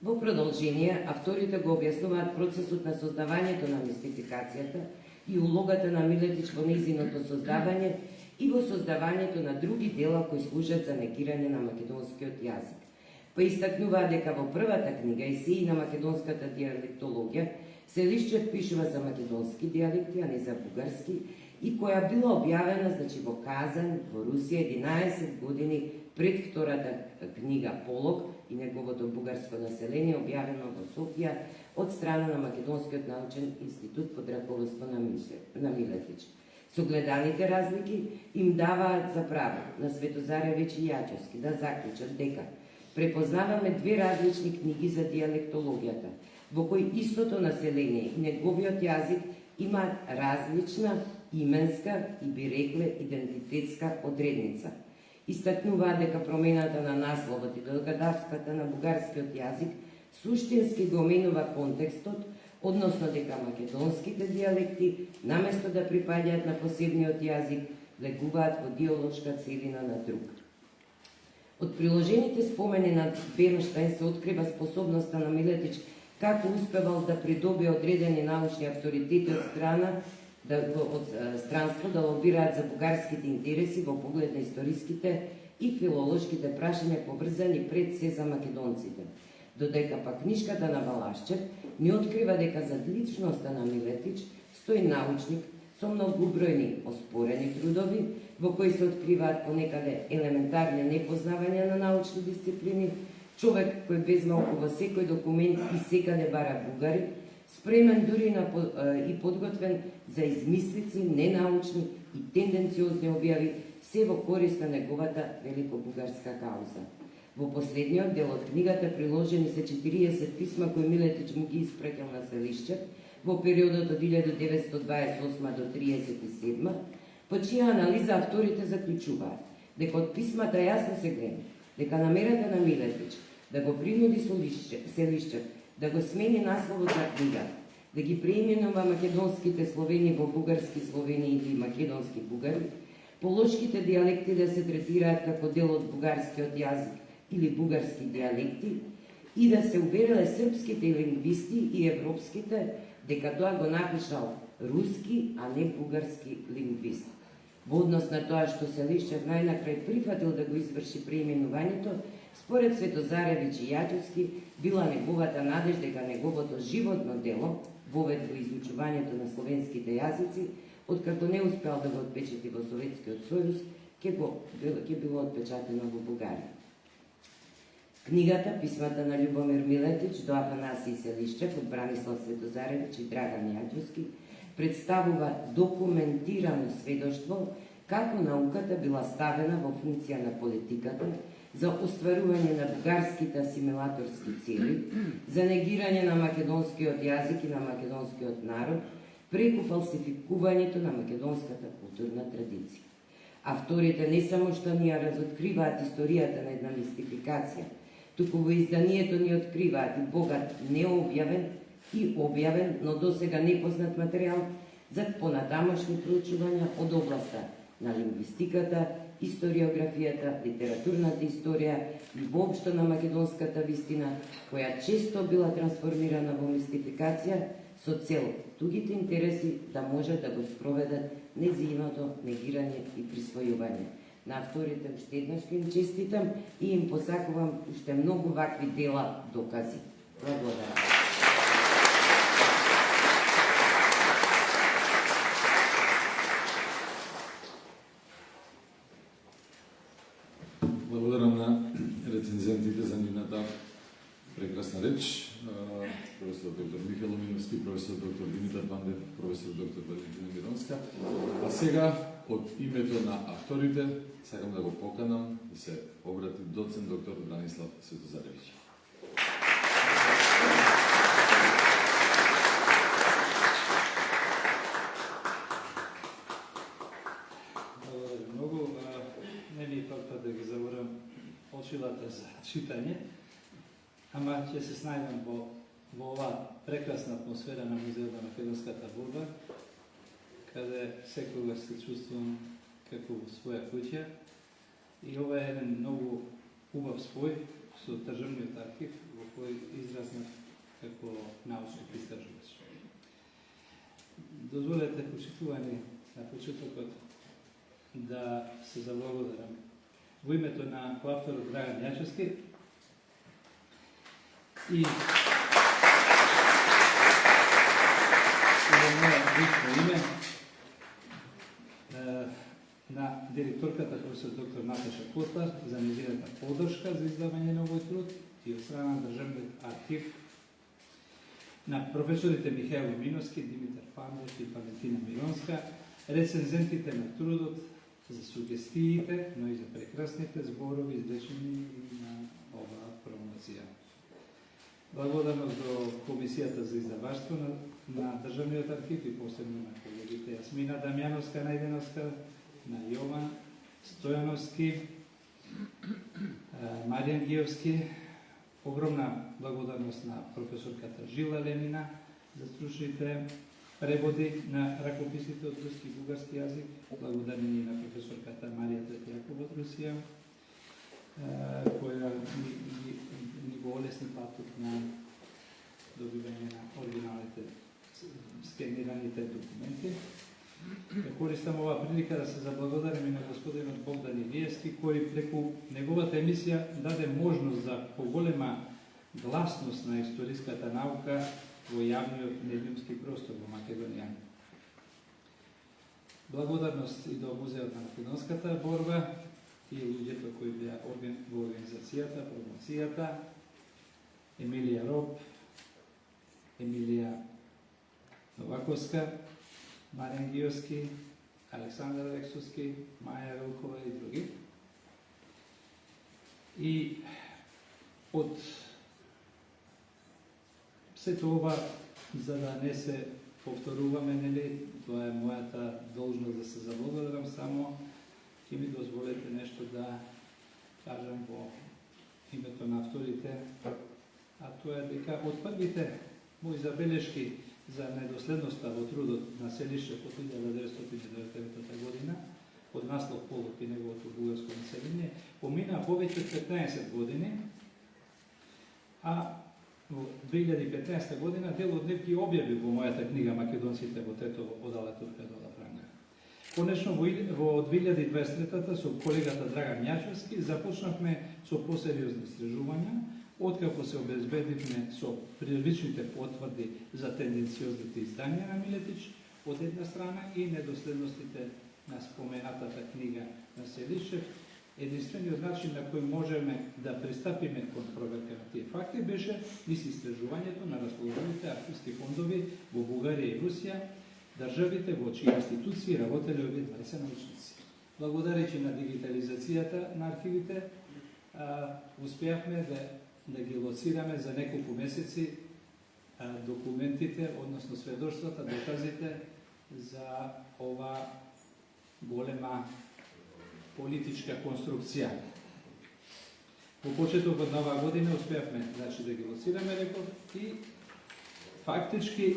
Во продолжение, авторите го објаснуваат процесот на создавањето на мистификацијата и улогата на Милетич во нејзиното создавање и во создавањето на други дела кои служат за негирање на македонскиот јазик. Поистакнуваа дека во првата книга Есеи на македонската диалектологија Селишчев пишува за македонски диалекти, а не за бугарски, и која била објавена, во Казан, во Русија 11 години пред втората книга Полог и неговото бугарско население, објавено во Софија од страна на Македонскиот научен институт под раководство на Милетич. Согледаните разлики им даваат за право на Светозаревич и Јачевски да заклучат дека препознаваме две различни книги за диалектологијата, во кои истото население и неговиот јазик имаат различна именска и би рекле идентитетска одредница. Истакнуваат дека промената на насловот и догадавката на бугарскиот јазик суштински го менува контекстот, односно дека македонските диалекти, наместо да припаѓаат на посебниот јазик, влегуваат во диалошка целина на друг. Од приложените спомени на Бернштайн се открива способноста на Милетич како успевал да придобие одредени научни авторитети од странство да лобираат за бугарските интереси во поглед на историските и филолошките прашања поврзани пред се за македонците. Додека пак книшката на Балашчев ни открива дека зад личноста на Милетич стои научник со многобројни оспорени трудови, во кои се откриваат понекаде елементарни непознавања на научни дисциплини, човек кој без малку во секој документ и секаде бара бугари, спремен дури и подготвен за измислици, ненаучни и тенденциозни објави, се во корист на неговата великобугарска кауза. Во последниот дел од книгата приложени се 40 писма кои Милетич му ги испраќал на Селишчев во периодот од 1928 до 1937, по чија анализа авторите заклучуваат дека од писмата јасно се гледа дека намерата на Милетич да го принуди Селишчев да го смени насловот на книга, да ги преименува македонските словени во бугарски словени или македонски бугари, полошките диалекти да се третираат како дел од бугарскиот јазик или бугарски диалекти и да се увериле српските лингвисти и европските дека тоа го напишал руски, а не бугарски лингвист. Во однос на тоа што Селишчев најнакрај прифатил да го изврши преименувањето, според Светозаревич и Јачевски била неговата надеж дека неговото животно дело, вовед во изучувањето на словенските јазици, откако не успеал да го отпечати во Советскиот сојуз, ќе било отпечатено во Бугарија. Книгата Писмата на Љубомир Милетич до Афанасий Селишчев од Бранислав Светозаревич и Драган Јачевски представува документирано сведоштво како науката била ставена во функција на политиката за остварување на бугарските асимилаторски цели, за негирање на македонскиот јазик и на македонскиот народ, преку фалсификувањето на македонската културна традиција. Авторите не само што ни ја разоткриваат историјата на една мистификација, туку во изданието ни откриваат и богат необјавен и објавен, но досега непознат материјал за понатамошни проучувања од областа на лингвистиката, историографијата, литературната историја и воопшто на македонската вистина, која често била трансформирана во мистификација со цел тугите интереси да можат да го спроведат нејзиното негирање и присвојување. На авторите уште еднаш им честитам и им посакувам уште многу вакви дела докази. Благодарам. Благодарам на рецензентите за нивната прекрасна реч. Професор доктор Михаил Миновски, професор доктор Димитар Пандев, професор доктор Валентина Миронска. А сега, од името на авторите, сакам да го поканам да се обрати доцент доктор Бранислав Светозаревиќ. Благодаря многу. Не ми пак да ги заворам очилата за читање, ама ќе се снајдам во оваа прекрасна атмосфера на Музеот на македонската борба, каде секогаш се чувствувам како во своја куќа. И ова е еден многу убав спој со Државниот архив, во кој изразнав како научник истражувач. Дозволете, почитувани, на почетокот да се заблагодарам во името на коавторот Драган Јачевски и во моје лично име на директорката професор доктор Наташа Котлар за нејзината поддршка за издавање на овој труд и од страна на Државниот архив на професорите Михаил Миновски, Димитар Пандев и Валентина Миронска, рецензентите на трудот, за сугестиите, но и за прекрасните зборови изречени на оваа промоција. Благодарност до Комисијата за издаваштво на Државниот архив и посебно на колегите Јасмина Дамјановска Најденовска, на Јован Стојановски, Маријан Гиовски. Огромна благодарност на професорката Жила Ленина за стручните преводи на ракописите од руски и бугарски јазик. Благодарение на професорката Марија Третјакова од Русија, која ни го олесни патот на добивање на оригиналните скенираните документи. Користам оваа прилика да се заблагодарам и на господинот Богдан Илиевски, кој преку неговата емисија даде можност за поголема гласност на историската наука во јавниот медиумски простор во Македонија. Благодарност и до Музеот на македонската борба и луѓето кои беа во организацијата, промоцијата, Емилија Роб, Емилија Новаковска, Маријан Гиовски, Александар Алексовски, Маја Велкова и други. И од сето ова, за да не се повторуваме, нели, тоа е мојата должност да се заблагодарам, само ќе ми дозволете нешто да кажам во името на авторите, а тоа е дека од првите мои забелешки за недоследноста во трудот на Селишев од 1999 година, под наслов Полот и неговото бугарско население, помина повеќе од 15 години, а во 2015 година дел од нив ги објави во мојата книга Македонците во Тетово од Ала Турка до Ала Франга. Конечно, во 2023 со колегата Драган Јачевски започнавме со посериозни истражувања, откако се обезбедивме со приличните потврди за тенденциозните издања на Милетич од една страна и недоследностите на споменатата книга на Селишев. Единствениот начин на кој можеме да пристапиме кон проверка на тие факти беше низ истражувањето на расположените архивски фондови во Бугарија и Русија, државите во чии институции работеле овие 20 научници. Благодарејќи на дигитализацијата на архивите, успеавме да ги лоцираме за неколку месеци документите, односно сведоштвата, доказите за ова голема политичка конструкција. Во почетокот на оваа година успеавме да ги лоцираме, реков, и фактички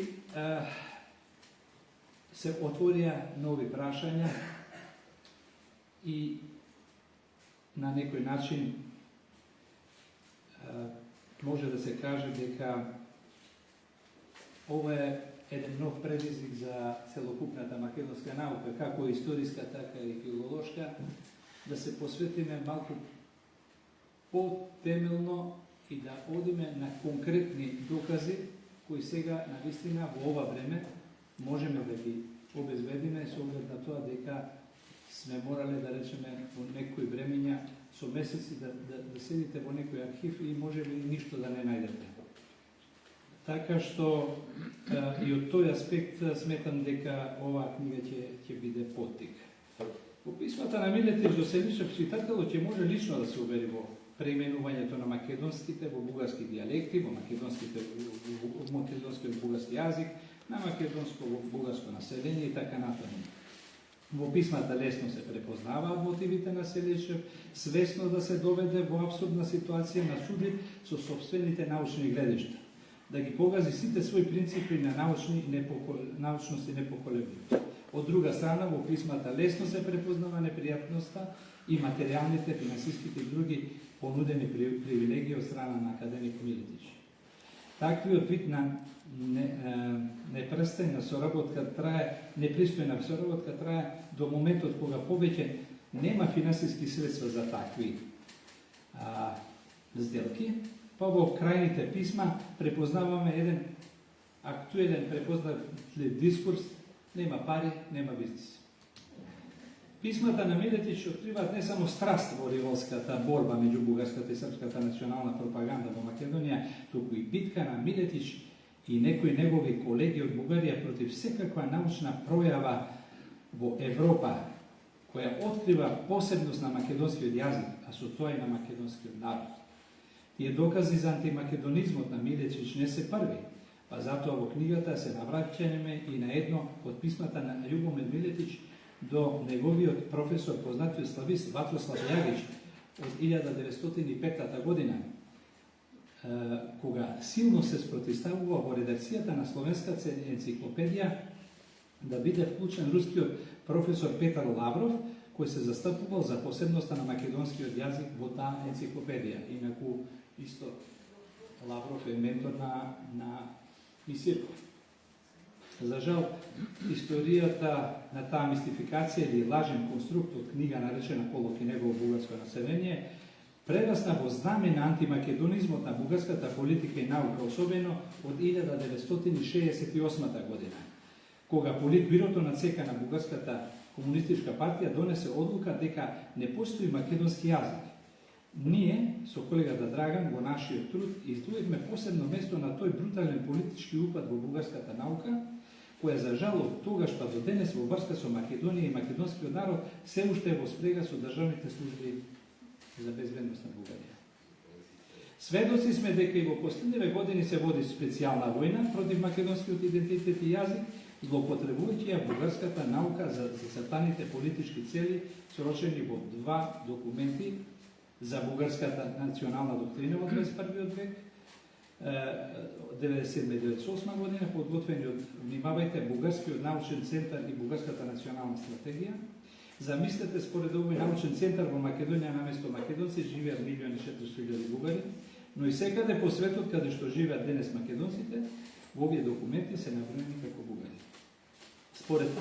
се отворија нови прашања и на некој начин може да се каже дека ова е еден нов предизвик за целокупната македонска наука, како историска, така и филолошка, да се посветиме малку по-темелно и да одиме на конкретни докази, кои сега, навистина, во ова време, можеме да ги обезбедиме со оглед на тоа дека сме морале, да речеме, во некои времења со месеци да седите во некој архив и може би ништо да не најдете. Така што и од тој аспект сметам дека оваа книга ќе биде поттик. Во писмата на Милетич до Селичев читателот ќе може лично да се увери во преименувањето на македонските во бугарски дијалекти, во македонскиот бугарски јазик, на македонско во бугарско население и така натаму. Во писмата лесно се препознаваат мотивите на Селичев, свесно да се доведе во апсурдна ситуација на суди со собствените научни гледишта, да ги погази сите своји принципи на научност и непоколебливост. Од друга страна, во писмата лесно се препознава непријатноста и материјалните, финансиските и други понудени привилегии од страна на академик Милетич. Таквиот вид на непрестојна соработка трае до моментот кога повеќе нема финансиски средства за такви сделки, па во крајните писма препознаваме еден актуелен препознатлив дискурс: нема пари, нема бизнис. Писмата на Милетич откриваат не само страст во револската борба меѓу бугарската и српската национална пропаганда во Македонија, туку и битка на Милетич и некои негови колеги од Бугарија против секаква научна пројава во Европа, која открива посебност на македонскиот јазик, а со тоа и на македонскиот народ. Тие докази за антимакедонизмот на Милетич не се први, па затоа во книгата се навраќаме и на едно од писмата на Љубомир Милетич до неговиот професор, познатиот славист Ватрослав Јагич од 1905 година, кога силно се спротивставува во редакцијата на словенската енциклопедија да биде вклучен рускиот професор Петар Лавров, кој се застапувал за посебноста на македонскиот јазик во таа енциклопедија. Инаку, исто, Лавров е ментор на Мисирков. За жал, историјата на таа мистификација или лажен конструкт од книга наречена Полок и негово бугарско население прерасна во знаме на антимакедонизмот на бугарската политика и наука, особено од 1968 година, кога Политбирото на ЦК на Бугарската комунистичка партија донесе одлука дека не постои македонски јазик. Ние, со колегата Драган, во нашиот труд, издвоивме посебно место на тој брутален политички упад во бугарската наука, која за жал од тогаш па до денес во врска со Македонија и македонскиот народ се уште е во спрега со државните служби за безбедност на Бугарија. Сведоци сме дека и во последниве години се води специјална војна против македонскиот идентитет и јазик, злоупотребувајќи ја бугарската наука за зацртаните политички цели, сорочени во два документи за бугарската национална доктрина во 21. век, 1997-1998 година, подготвени од, внимавајте, Бугарскиот научен центар и Бугарската национална стратегија. Замислете, според овој научен центар во Македонија наместо македонци живеат 1.400.000 бугари, но и секаде по светот каде што живеат денес македонците, во овие документи се наброени како бугари. Според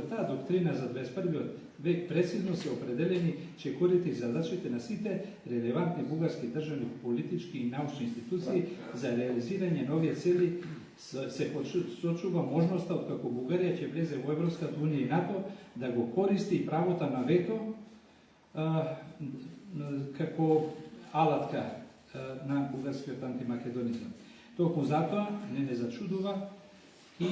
таа доктрина за 21. век прецизно се определени чекорите и задачите на сите релевантни бугарски државни, политички и научни институции за реализирање на овие цели. Се посочува можноста од како Бугарија ќе влезе во Европската унија и НАТО да го користи и правото на вето како алатка на бугарскиот антимакедонизам. Токму затоа не зачудува и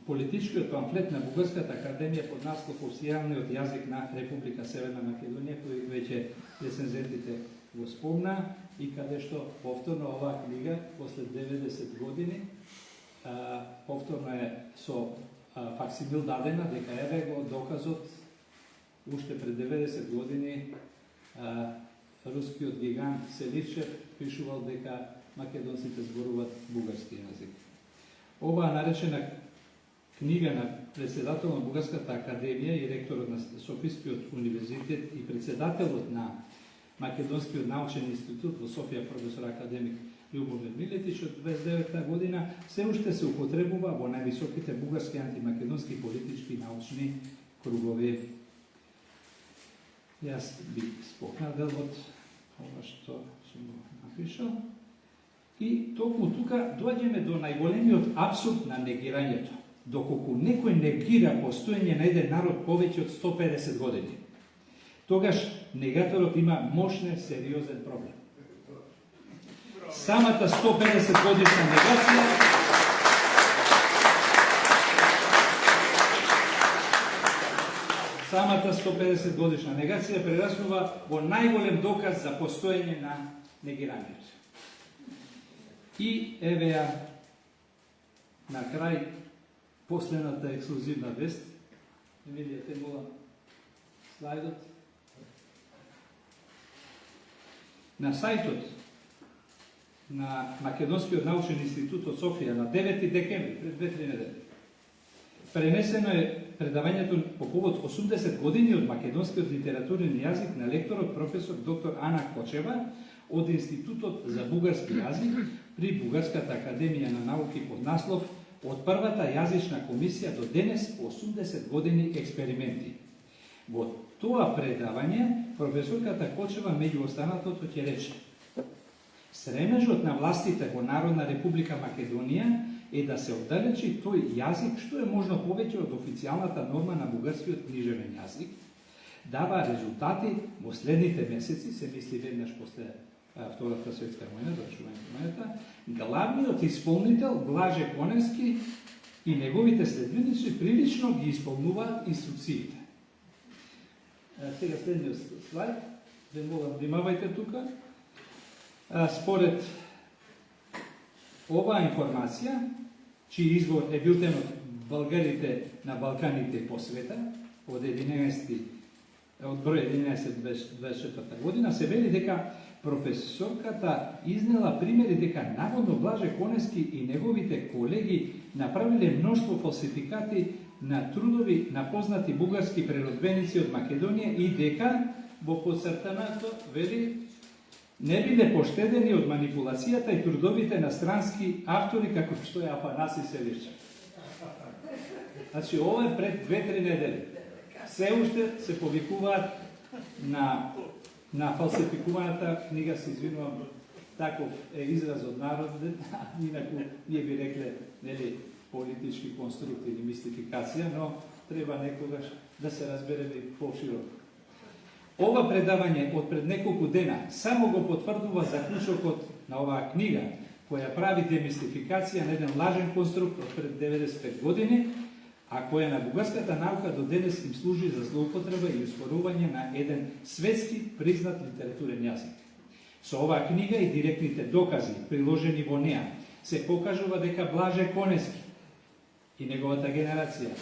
политичкиот памфлет на Бугарската академија под наслов Официјалниот јазик на Република Северна Македонија, кој веќе рецензентите го спомна, и каде што повторно оваа книга, после 90 години, повторно е со факсимил дадена, дека еве го доказот, уште пред 90 години, рускиот гигант Селичев пишувал дека македонците зборуваат бугарски јазик. Оваа наречена книга на председател на Бугарската академија и ректорот на Софискиот универзитет и председателот на Македонскиот научен институт во Софија, професор академик Љубомир Милетич од 29 година, се уште се употребува во највисоките бугарски антимакедонски политички и научни кругови. Јас би спокнал дел од ова што сум го напишал. И токму тука доаѓаме до најголемиот абсурд на негирањето. Доколку некој негира постоење на еден народ повеќе од 150 години, тогаш негаторот има мощен, сериозен проблем. Самата 150 годишна негација прераснува во најголем доказ за постоење на негирањето. И еве ја на крај последната ексклузивна вест. Емилија, те мола слайдот. На сајтот на Македонскиот научен институт од Софија на 9 декември, пред 2-3 недели, пренесено е предавањето по повод 80 години од македонскиот литературен јазик на лекторот професор доктор Ана Кочева од Институтот за бугарски јазик при Бугарската академија на науки под наслов од првата јазична комисија до денес 80 години експерименти. Во тоа предавање професорката Кочева меѓу останатото ќе рече: стремежот на властите во Народна република Македонија е да се оддалечи тој јазик што е можно повеќе од официјалната норма на бугарскиот книжевен јазик, дава резултати во следните месеци, се мисли веднаш после Втората светска војна, завршувањето на војната. Главниот исполнител Блаже Коневски и неговите следбеници прилично ги исполнуваат инструкциите. Сега следниот слайд, ве молам, внимавајте тука. Според оваа информација, чиј извор е билтенот Българите на Балканите по света, од 11 од број 11-24 година, се вели дека професорката изнела примери дека наводно Блаже Коневски и неговите колеги направиле мноштво фалсификати на трудови на познати бугарски преродбеници од Македонија и дека во подцртаното вели не биле поштедени од манипулацијата и трудовите на странски автори како што е Афанаси Селивчев. Значи, ова е пред 2-3 недели. Се уште се повикуваат на фалсификуваната книга, се извинувам, таков е израз од народот, инаку ние би рекле, нели, политички конструкт или мистификација, но треба некогаш да се разбереме пошироко. Ова предавање од пред неколку дена само го потврдува заклучокот на оваа книга, која прави демистификација на еден лажен конструкт од пред 95 години, а која на бугарската наука до денес им служи за злоупотреба и успорување на еден светски признат литературен јазик. Со оваа книга и директните докази приложени во неа се покажува дека Блаже Коневски и неговата генерација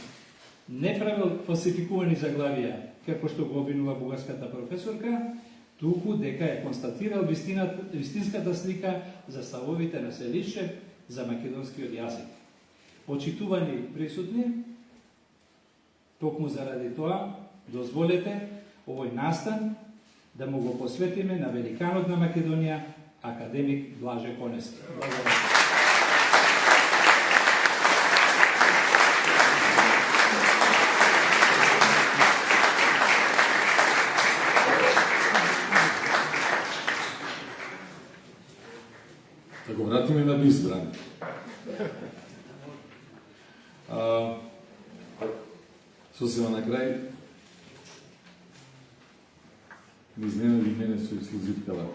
не правил фалсификувани заглавија, како што го обвинува бугарската професорка, туку дека е констатирал вистинската слика за ставовите на Селишев за македонскиот јазик. Почитувани присутни, токму заради тоа, дозволете овој настан да му го посветиме на великанот на Македонија, академик Блаже Коневски. Да го вратиме на Бизбран. Сосема на крај, ми изненади мене со ексклузивкава.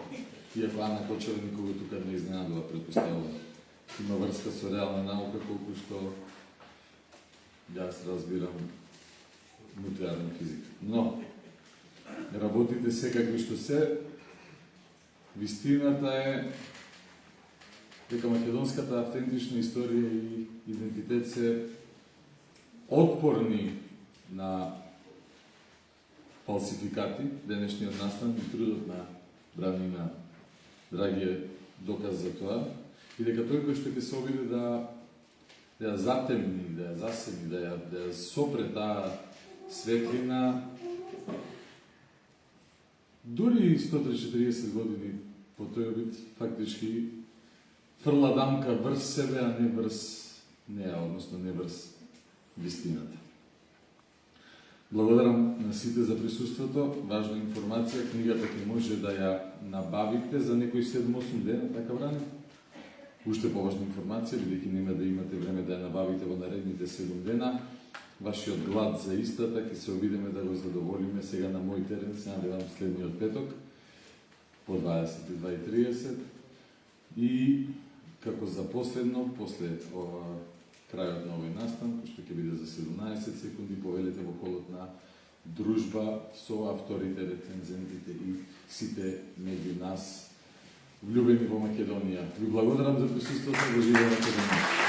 Иако Ана Кочева никога тука не изненадува, предпоставува. Има врска со реална наука, колку што јас разбирам нуклеарна физика. Но, работите се какви што се, вистината е дека македонската автентична историја и идентитет се отпорни на фалсификати. Денешниот настан и трудот на Бранина Драги е доказ за тоа, и дека тој кој што ќе се обиде да да ја затемни, да ја засеми, да ја сопре таа светлина. Дури 140 години по тој обид фактички фрла дамка врз себе, а не врз неа, односно не врз вистината. Благодарам на сите за присуството. Важна информација, книгата ќе може да ја набавите за некои 7-8 дена, така бране? Уште поважна информација, бидејќи нема да имате време да ја набавите во наредните 7 дена. Вашиот глад за истата ќе се обидеме да го задоволиме сега на мој терен, се надевам следниот петок, по 22:30. И како за последно, после крајот на овој настан, што ќе биде за 17 секунди, повелете во холот на дружба со авторите, рецензентите и сите меѓу нас влюбени во Македонија. Ви благодарам за присуството, во живеа Македонија.